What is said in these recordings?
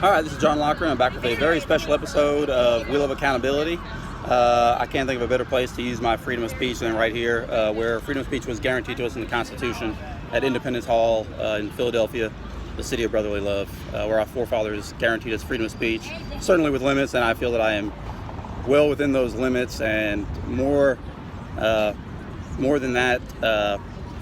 All right, this is John Locker, and I'm back with a very special episode of Wheel of Accountability. I can't think of a better place to use my freedom of speech than right here, where freedom of speech was guaranteed to us in the Constitution at Independence Hall in Philadelphia, the city of brotherly love, where our forefathers guaranteed us freedom of speech, certainly with limits, and I feel that I am well within those limits and more than that,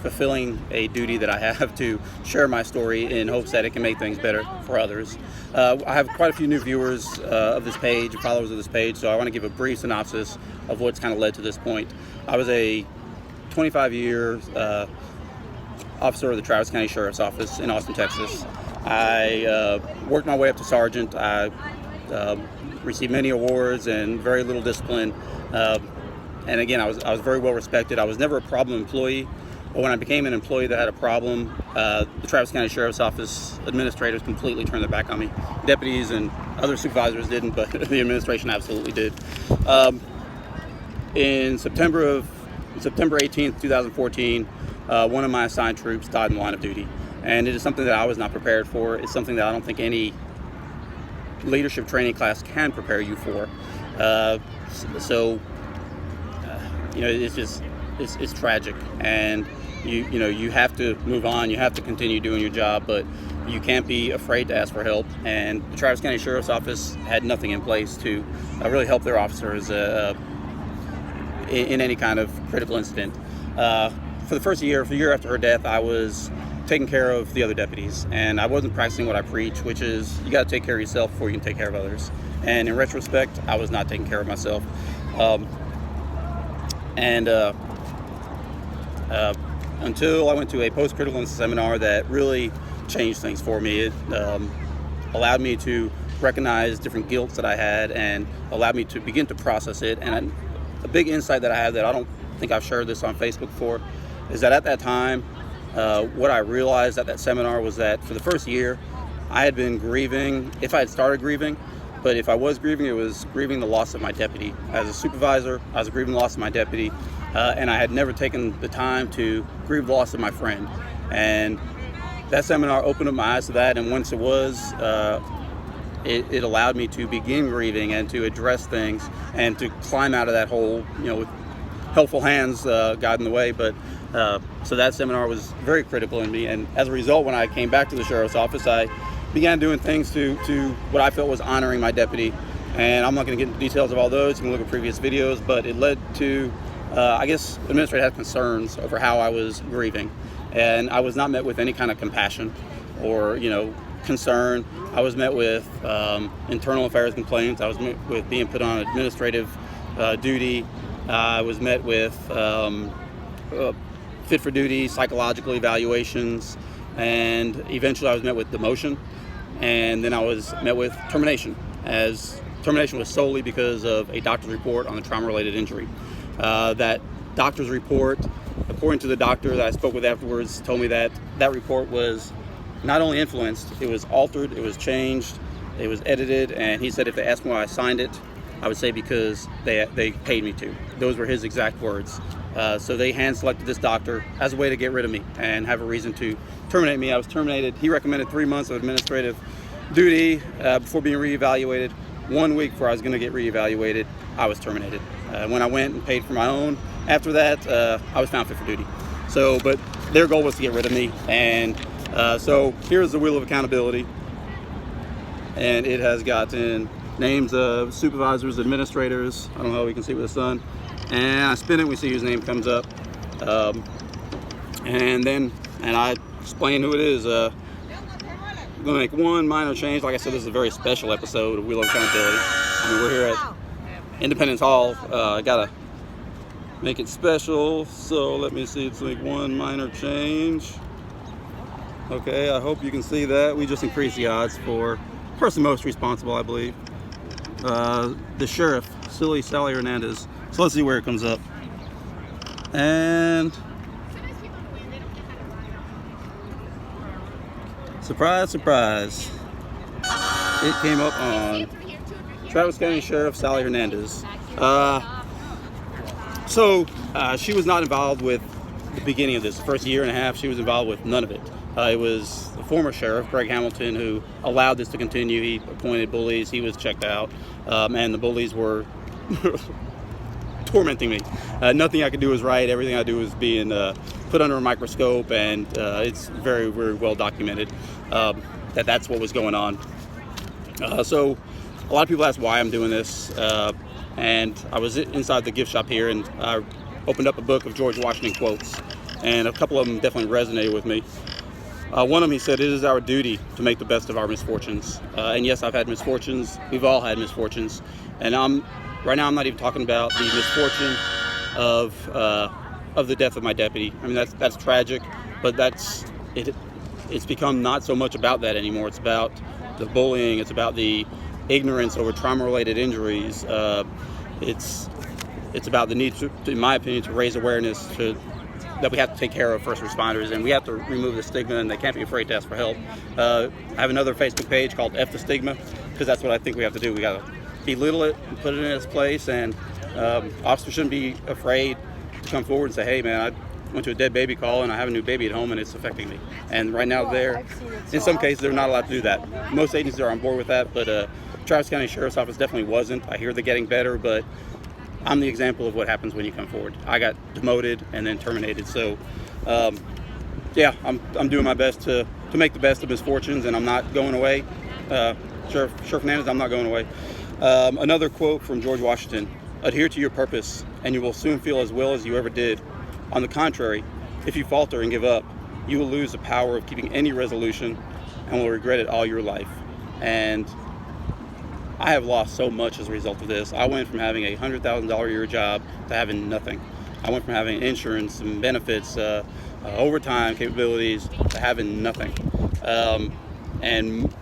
fulfilling a duty that I have to share my story in hopes that it can make things better for others. I have quite a few new viewers of this page, followers of this page, so I want to give a brief synopsis of what's kind of led to this point. I was a 25-year officer of the Travis County Sheriff's Office in Austin, Texas. I worked my way up to sergeant. I received many awards and very little discipline. And again, I was very well respected. I was never a problem employee. But when I became an employee that had a problem, the Travis County Sheriff's Office administrators completely turned their back on me. Deputies and other supervisors didn't, but the administration absolutely did. In September 18th, 2014, one of my assigned troops died in the line of duty. And it is something that I was not prepared for. It's something that I don't think any leadership training class can prepare you for. It's tragic, and you have to move on. You have to continue doing your job, but you can't be afraid to ask for help. And the Travis County Sheriff's Office had nothing in place to really help their officers in any kind of critical incident. For the year after her death, I was taking care of the other deputies, and I wasn't practicing what I preach, which is you got to take care of yourself before you can take care of others. And in retrospect, I was not taking care of myself. Until I went to a post-critical incident seminar that really changed things for me. It allowed me to recognize different guilts that I had and allowed me to begin to process it. And a big insight that I had that I don't think I've shared this on Facebook before is that at that time, what I realized at that seminar was that for the first year, I had been grieving, if I had started grieving, but if I was grieving, it was grieving the loss of my deputy. As a supervisor, I was grieving the loss of my deputy, and I had never taken the time to grieve the loss of my friend. And that seminar opened up my eyes to that, and once it was, it allowed me to begin grieving and to address things and to climb out of that hole, with helpful hands guiding the way. But so that seminar was very critical in me, and as a result, when I came back to the sheriff's office, I began doing things to what I felt was honoring my deputy. And I'm not going to get into details of all those. You can look at previous videos, but it led to, I guess, the administrator had concerns over how I was grieving. And I was not met with any kind of compassion or, concern. I was met with internal affairs complaints. I was met with being put on administrative duty. I was met with fit for duty, psychological evaluations, and eventually I was met with demotion. And then I was met with termination, as termination was solely because of a doctor's report on a trauma-related injury. That doctor's report, according to the doctor that I spoke with afterwards, told me that report was not only influenced, it was altered, it was changed, it was edited, and he said if they asked me why I signed it, I would say because they paid me to. Those were his exact words. So they hand-selected this doctor as a way to get rid of me and have a reason to terminate me. I was terminated. He recommended 3 months of administrative duty before being reevaluated. 1 week before I was going to get reevaluated, I was terminated. When I went and paid for my own, after that, I was found fit for duty. So, but their goal was to get rid of me. And so here's the Wheel of Accountability. And it has gotten names of supervisors, administrators. I don't know if you can see with the sun. And I spin it, we see whose name comes up. And I explain who it is. I'm going to make one minor change. Like I said, this is a very special episode of Wheel of Accountability. We're here at Independence Hall. I got to make it special. So let me see, let's make one minor change. Okay, I hope you can see that. We just increased the odds for the person most responsible, I believe. The sheriff, Sally Hernandez. So let's see where it comes up. And surprise, surprise, it came up on Travis County Sheriff Sally Hernandez. So she was not involved with the beginning of this. The first year and a half, she was involved with none of it. It was the former sheriff, Greg Hamilton, who allowed this to continue. He appointed bullies. He was checked out, and the bullies were tormenting me. Nothing I could do was right. Everything I do was being put under a microscope, and it's very, very well documented that that's what was going on. So a lot of people ask why I'm doing this, and I was inside the gift shop here, and I opened up a book of George Washington quotes, and a couple of them definitely resonated with me. One of them, he said, "It is our duty to make the best of our misfortunes." And yes, I've had misfortunes. We've all had misfortunes. And right now I'm not even talking about the misfortune of the death of my deputy. I mean, that's tragic, but it's become not so much about that anymore. It's about the bullying. It's about the ignorance over trauma-related injuries. It's about the need, in my opinion, to raise awareness that we have to take care of first responders, and we have to remove the stigma, and they can't be afraid to ask for help. I have another Facebook page called F the Stigma, because that's what I think we have to do. We got to belittle it and put it in its place, and officers shouldn't be afraid to come forward and say, "Hey man, I went to a dead baby call and I have a new baby at home and it's affecting me." And right now in some cases they're not allowed to do that. Most agencies are on board with that, but Travis County Sheriff's Office definitely wasn't. I hear they're getting better, but I'm the example of what happens when you come forward. I got demoted and then terminated. So, yeah, I'm doing my best to make the best of misfortunes, and I'm not going away. Sheriff Hernandez, I'm not going away. Another quote from George Washington: "Adhere to your purpose, and you will soon feel as well as you ever did. On the contrary, if you falter and give up, you will lose the power of keeping any resolution and will regret it all your life." And I have lost so much as a result of this. I went from having a $100,000 a year job to having nothing. I went from having insurance and benefits, overtime capabilities, to having nothing. And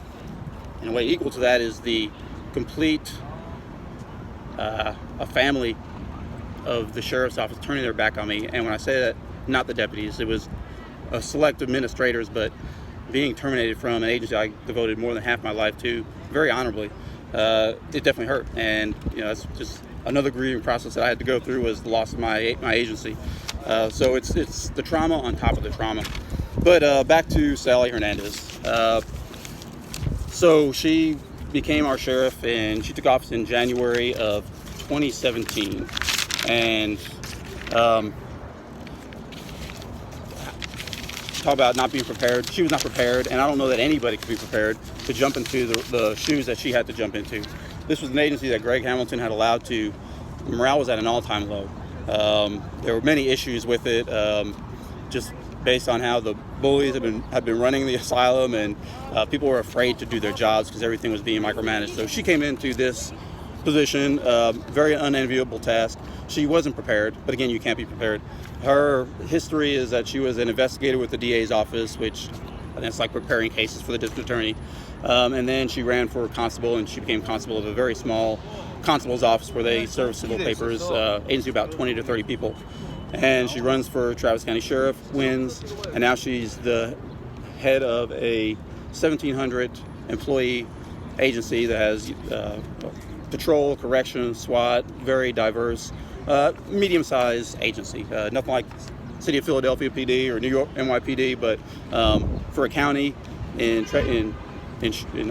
in a way equal to that is the complete a family of the sheriff's office turning their back on me. And when I say that, not the deputies, it was select administrators, but being terminated from an agency I devoted more than half my life to, very honorably. It definitely hurt, and it's just another grieving process that I had to go through, was the loss of my agency. So it's the trauma on top of the trauma. But back to Sally Hernandez. So she became our sheriff, and she took office in January of 2017. And talk about not being prepared. She was not prepared, and I don't know that anybody could be prepared to jump into the shoes that she had to jump into. This was an agency that Greg Hamilton had allowed to. Morale was at an all-time low. There were many issues with it, just based on how the bullies had been running the asylum, and people were afraid to do their jobs because everything was being micromanaged. So she came into this position, very unenviable task. She wasn't prepared, but again, you can't be prepared. Her history is that she was an investigator with the DA's office, which it's like preparing cases for the district attorney. And then she ran for constable, and she became constable of a very small constable's office where they serve civil papers, agency of about 20 to 30 people. And she runs for Travis County Sheriff, wins, and now she's the head of a 1,700 employee agency that has patrol, corrections, SWAT, very diverse, medium-sized agency. Nothing like City of Philadelphia PD or New York NYPD, but for a county in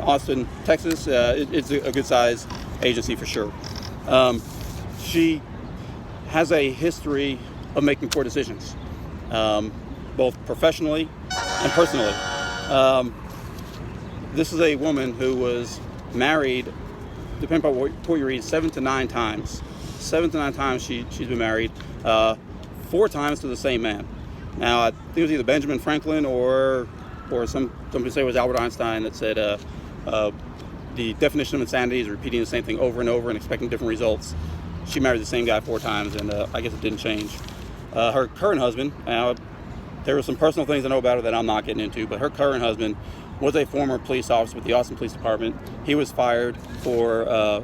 Austin, Texas, it's a good-sized agency for sure. She has a history of making poor decisions, both professionally and personally. This is a woman who was married, depending on what you read, 7 to 9 times. 7 to 9 times she's been married, 4 times to the same man. Now, I think it was either Benjamin Franklin or somebody say it was Albert Einstein that said the definition of insanity is repeating the same thing over and over and expecting different results. She married the same guy 4 times, and I guess it didn't change. Her current husband, now there were some personal things I know about her that I'm not getting into, but her current husband was a former police officer with the Austin Police Department. He was fired for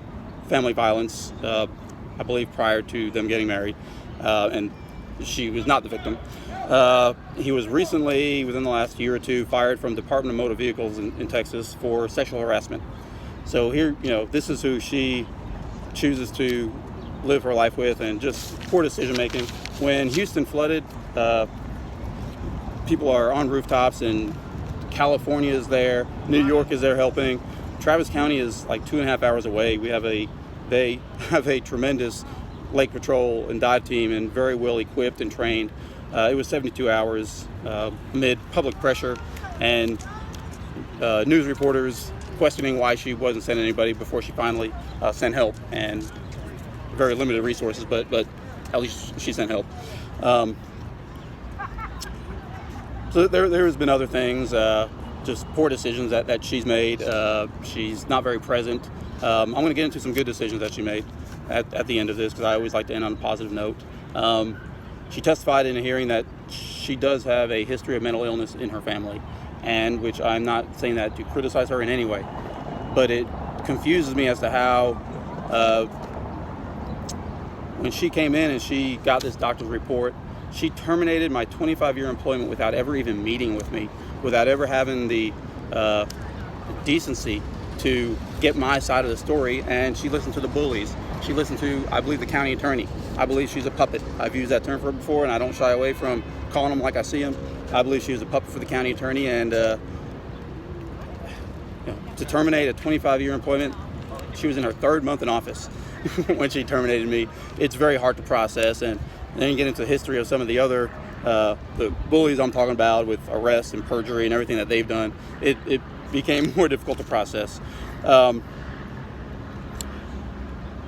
family violence, I believe prior to them getting married, and she was not the victim. He was recently, within the last year or two, fired from Department of Motor Vehicles in Texas for sexual harassment. So here, this is who she chooses to live her life with, and just poor decision making. When Houston flooded, people are on rooftops and California is there, New York is there helping. Travis County is like 2.5 hours away. They have a tremendous lake patrol and dive team, and very well equipped and trained. It was 72 hours amid public pressure and news reporters questioning why she wasn't sending anybody before she finally sent help, and very limited resources, but at least she sent help. So there has been other things, just poor decisions that she's made. She's not very present. I'm going to get into some good decisions that she made at the end of this, because I always like to end on a positive note. She testified in a hearing that she does have a history of mental illness in her family, and which I'm not saying that to criticize her in any way, but it confuses me as to how when she came in and she got this doctor's report, she terminated my 25-year employment without ever even meeting with me, without ever having the decency to get my side of the story. And she listened to the bullies. She listened to, I believe, the county attorney. I believe she's a puppet. I've used that term for her before, and I don't shy away from calling them like I see them. I believe she was a puppet for the county attorney, and to terminate a 25-year employment, she was in her 3rd month in office when she terminated me. It's very hard to process, and then you get into the history of some of the other the bullies I'm talking about, with arrests and perjury and everything that they've done. It became more difficult to process.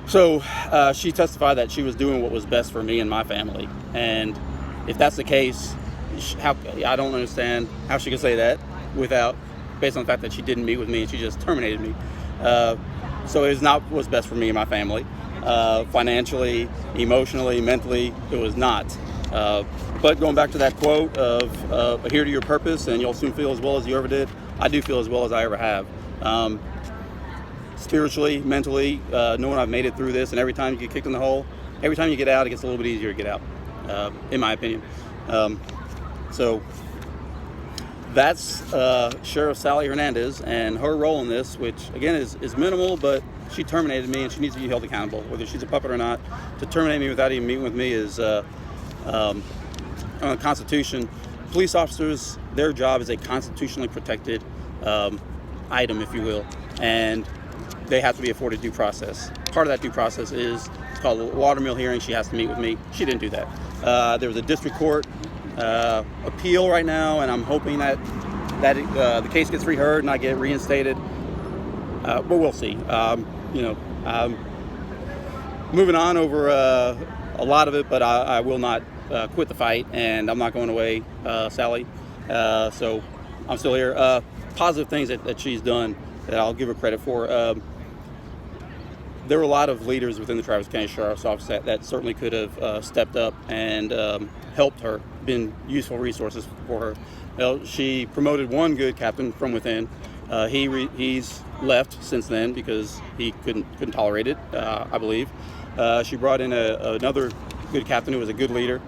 So she testified that she was doing what was best for me and my family, and if that's the case, I don't understand how she could say that based on the fact that she didn't meet with me and she just terminated me. So it is not what's best for me and my family. Financially, emotionally, mentally, it was not. But going back to that quote of adhere to your purpose and you'll soon feel as well as you ever did, I do feel as well as I ever have. Spiritually, mentally, knowing I've made it through this, and every time you get kicked in the hole, every time you get out, it gets a little bit easier to get out, in my opinion. So that's Sheriff Sally Hernandez and her role in this, which again is minimal, but she terminated me and she needs to be held accountable, whether she's a puppet or not. To terminate me without even meeting with me is on the Constitution. Police officers, their job is a constitutionally protected item, if you will, and they have to be afforded due process. Part of that due process is, it's called a watermill hearing. She has to meet with me. She didn't do that. There was a district court appeal right now, and I'm hoping that the case gets reheard and I get reinstated. But we'll see. Moving on over a lot of it, but I will not quit the fight, and I'm not going away, Sally. So I'm still here. Positive things that she's done that I'll give her credit for. There were a lot of leaders within the Travis County Sheriff's Office that certainly could have stepped up and helped her, been useful resources for her. Well, she promoted one good captain from within. He's left since then because he couldn't tolerate it, I believe. She brought in another good captain who was a good leader.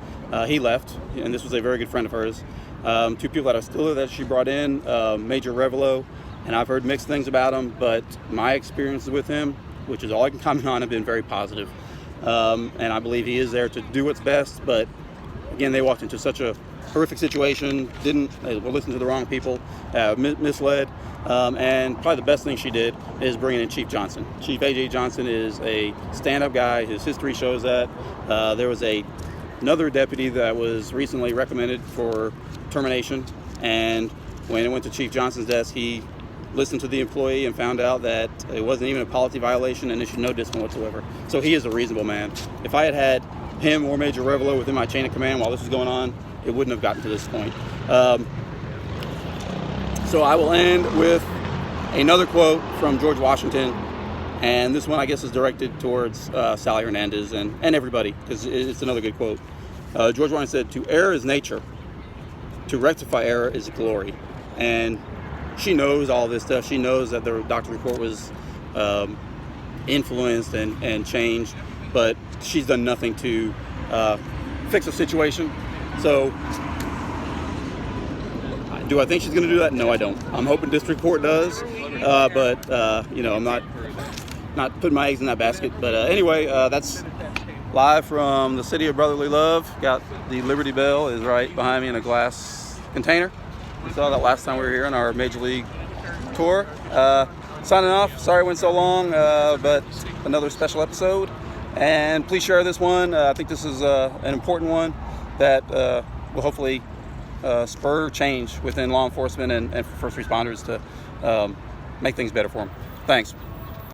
He left, and this was a very good friend of hers. 2 people that are still there that she brought in, Major Revelo, and I've heard mixed things about him, but my experiences with him, which is all I can comment on, have been very positive. And I believe he is there to do what's best, but again, they walked into such a horrific situation, were listening to the wrong people, misled, and probably the best thing she did is bringing in Chief Johnson. Chief A.J. Johnson is a stand-up guy. His history shows that. There was another deputy that was recently recommended for termination, and when it went to Chief Johnson's desk, he listened to the employee and found out that it wasn't even a policy violation and issued no discipline whatsoever. So he is a reasonable man. If I had had him or Major Revelo within my chain of command while this was going on, it wouldn't have gotten to this point. So I will end with another quote from George Washington, and this one I guess is directed towards Sally Hernandez and everybody, because it's another good quote. George Washington said, "To err is nature, to rectify error is glory." And she knows all this stuff. She knows that the doctor's report was influenced and changed, but she's done nothing to fix the situation. So do I think she's going to do that? No, I don't. I'm hoping district court does, but I'm not putting my eggs in that basket. But anyway, that's live from the city of brotherly love. Got the Liberty Bell is right behind me in a glass container. We saw that last time we were here on our Major League tour. Signing off. Sorry it went so long, but another special episode. And please share this one. I think this is an important one that will hopefully spur change within law enforcement and first responders to make things better for them. Thanks.